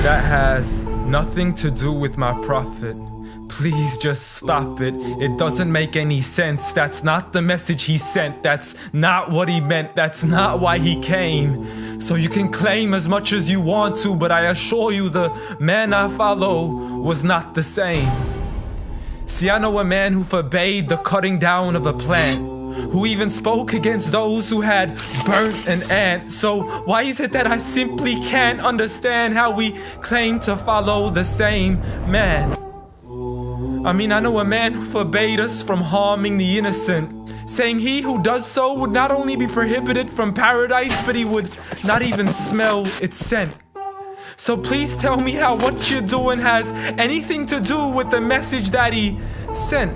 That has nothing to do with my prophet. Please just stop it. It doesn't make any sense. That's not the message he sent. That's not what he meant. That's not why he came. So you can claim as much as you want to, but I assure you the man I follow was not the same. See, I know a man who forbade the cutting down of a plant, who even spoke against those who had burnt an ant. So why is it that I simply can't understand how we claim to follow the same man? I mean, I know a man who forbade us from harming the innocent, saying he who does so would not only be prohibited from paradise, but he would not even smell its scent. So please tell me how what you're doing has anything to do with the message that he sent.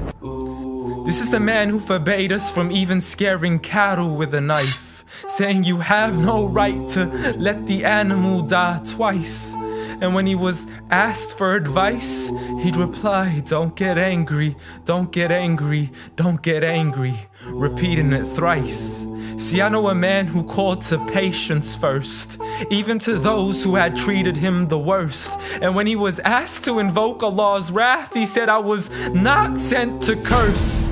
This is the man who forbade us from even scaring cattle with a knife, saying you have no right to let the animal die twice. And when he was asked for advice, he'd reply, don't get angry, don't get angry, don't get angry, repeating it thrice. See, I know a man who called to patience first, even to those who had treated him the worst. And when he was asked to invoke Allah's wrath, he said, I was not sent to curse,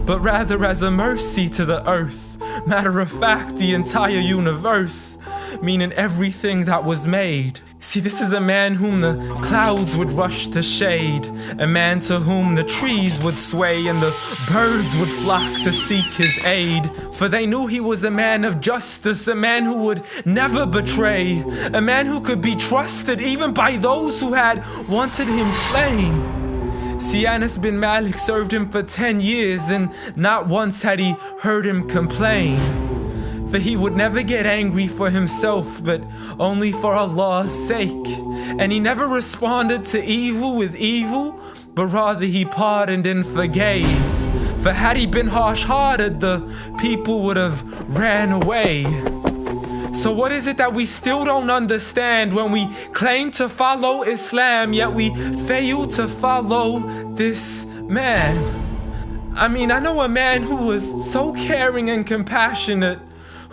but rather as a mercy to the earth. Matter of fact, the entire universe, meaning everything that was made. See, this is a man whom the clouds would rush to shade, a man to whom the trees would sway and the birds would flock to seek his aid. For they knew he was a man of justice, a man who would never betray, a man who could be trusted even by those who had wanted him slain. See, Anas bin Malik served him for 10 years and not once had he heard him complain. For he would never get angry for himself, but only for Allah's sake. And he never responded to evil with evil, but rather he pardoned and forgave. For had he been harsh-hearted, the people would have ran away. So what is it that we still don't understand when we claim to follow Islam, yet we fail to follow this man? I mean, I know a man who was so caring and compassionate,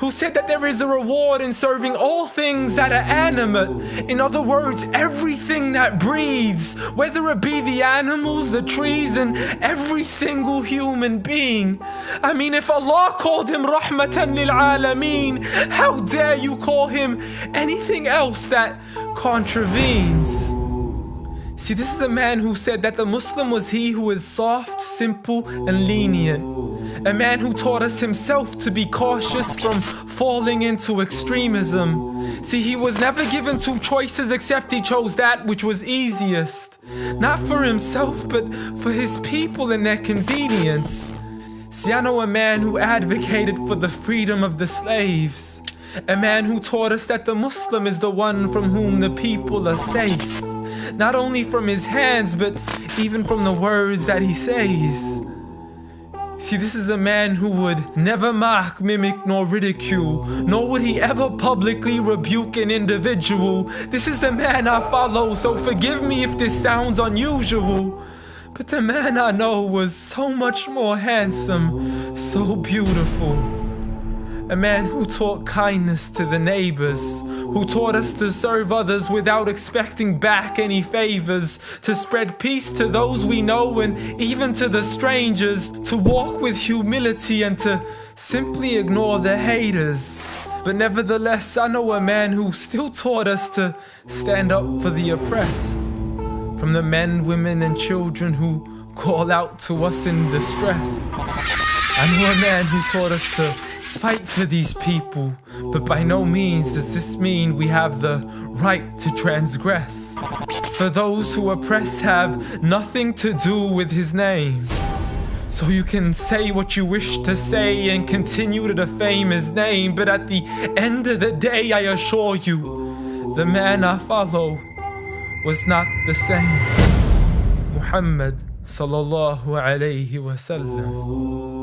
who said that there is a reward in serving all things that are animate. In other words, everything that breathes, whether it be the animals, the trees, and every single human being. I mean, if Allah called him Rahmatan lil Alameen, how dare you call him anything else that contravenes? See, this is a man who said that the Muslim was he who is soft, simple, and lenient. A man who taught us himself to be cautious from falling into extremism. See, he was never given two choices except he chose that which was easiest. Not for himself, but for his people and their convenience. See, I know a man who advocated for the freedom of the slaves. A man who taught us that the Muslim is the one from whom the people are safe. Not only from his hands, but even from the words that he says. See, this is a man who would never mock, mimic, nor ridicule, nor would he ever publicly rebuke an individual. This is the man I follow, so forgive me if this sounds unusual. But the man I know was so much more handsome, so beautiful. A man who taught kindness to the neighbors, who taught us to serve others without expecting back any favors, to spread peace to those we know and even to the strangers, to walk with humility and to simply ignore the haters. But nevertheless, I know a man who still taught us to stand up for the oppressed, from the men, women, and children who call out to us in distress. I know a man who taught us to fight for these people, but by no means does this mean we have the right to transgress. For those who oppress have nothing to do with his name. So you can say what you wish to say and continue to defame his name, but at the end of the day, I assure you, the man I follow was not the same. Muhammad sallallahu alayhi wa sallam.